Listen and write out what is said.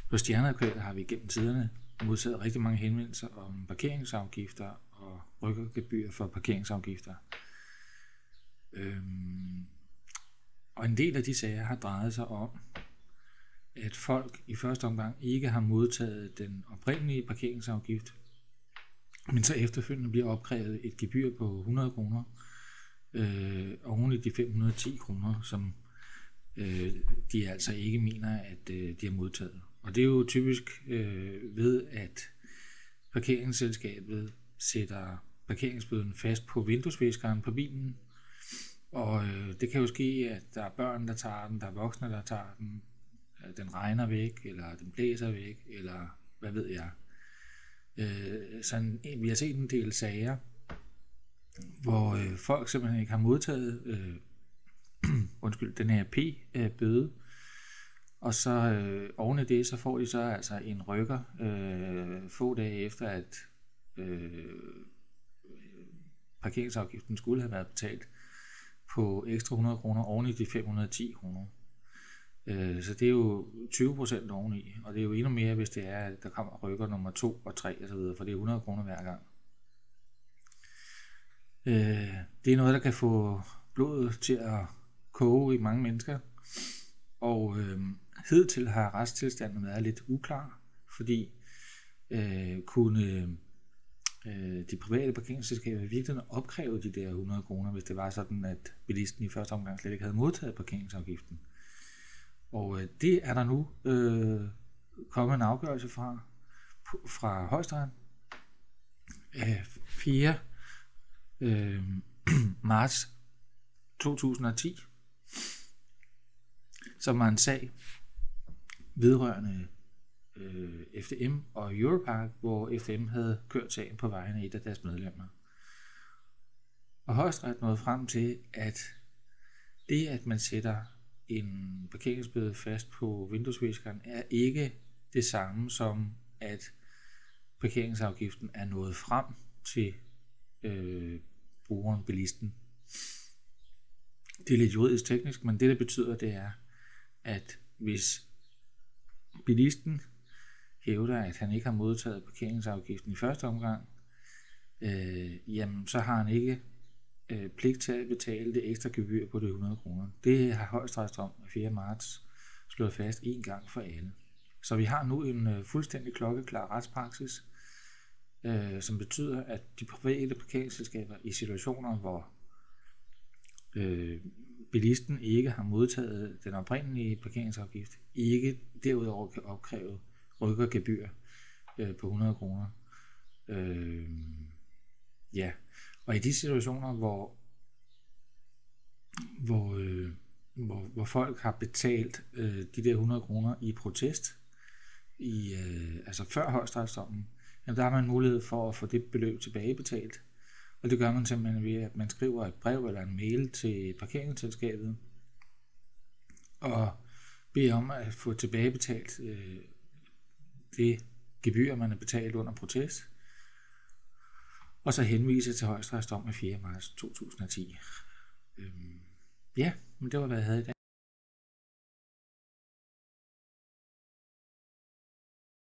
På Stjerneadvokater har vi gennem tiderne modtaget rigtig mange henvendelser om parkeringsafgifter og rykkergebyr for parkeringsafgifter. Og en del af de sager har drejet sig om, at folk i første omgang ikke har modtaget den oprindelige parkeringsafgift, men så efterfølgende bliver opkrævet et gebyr på 100 kroner oven i de 510 kroner, som de altså ikke mener, at de har modtaget. Og det er jo typisk ved, at parkeringsselskabet sætter parkeringsbøden fast på vinduesviskeren på bilen, og det kan jo ske, at der er børn, der tager den, der er voksne, der tager den, den regner væk, eller den blæser væk, eller hvad ved jeg. Så vi har set en del sager, hvor folk simpelthen ikke har modtaget den her P-bøde, og så oven i det, så får de så altså en rykker få dage efter, at parkeringsafgiften skulle have været betalt på ekstra 100 kroner oven i de 510 kroner. Så det er jo 20% oveni, og det er jo endnu mere, hvis det er, at der kommer rykker nummer 2 og 3 osv., for det er 100 kroner hver gang. Det er noget, der kan få blodet til at koge i mange mennesker, og hidtil har retstilstanden været lidt uklar, fordi kunne de private parkeringsselskaber i virkeligheden opkræve de der 100 kroner, hvis det var sådan, at bilisten i første omgang slet ikke havde modtaget parkeringsafgiften. Og det er der nu kommet en afgørelse fra Højesteret 4. marts 2010, som var en sag vedrørende FDM og Europark, hvor FDM havde kørt sagen på vegne af et af deres medlemmer. Og Højesteret nåede frem til, at det, at man sætter en parkeringsbøde fast på vinduesviskeren, er ikke det samme som, at parkeringsafgiften er nået frem til brugeren, bilisten. Det er lidt juridisk teknisk, men det betyder, det er, at hvis bilisten hævder, at han ikke har modtaget parkeringsafgiften i første omgang, jamen så har han ikke pligt til at betale det ekstra gebyr på de 100 kroner. Det har Højesteretsdom af 4. marts slået fast en gang for alle. Så vi har nu en fuldstændig klokkeklar retspraksis, som betyder, at de private parkeringsselskaber i situationer, hvor bilisten ikke har modtaget den oprindelige parkeringsafgift, ikke derudover kan opkræve rykkergebyr på 100 kroner. Ja, og i de situationer, hvor folk har betalt de der 100 kroner i protest, altså før højesteretsdommen, der har man mulighed for at få det beløb tilbagebetalt. Og det gør man simpelthen ved, at man skriver et brev eller en mail til parkeringsselskabet og beder om at få tilbagebetalt det gebyr, man har betalt under protest, og så henvise til Højesteretsdom af 4. marts 2010. Ja, men det var, hvad jeg havde i dag.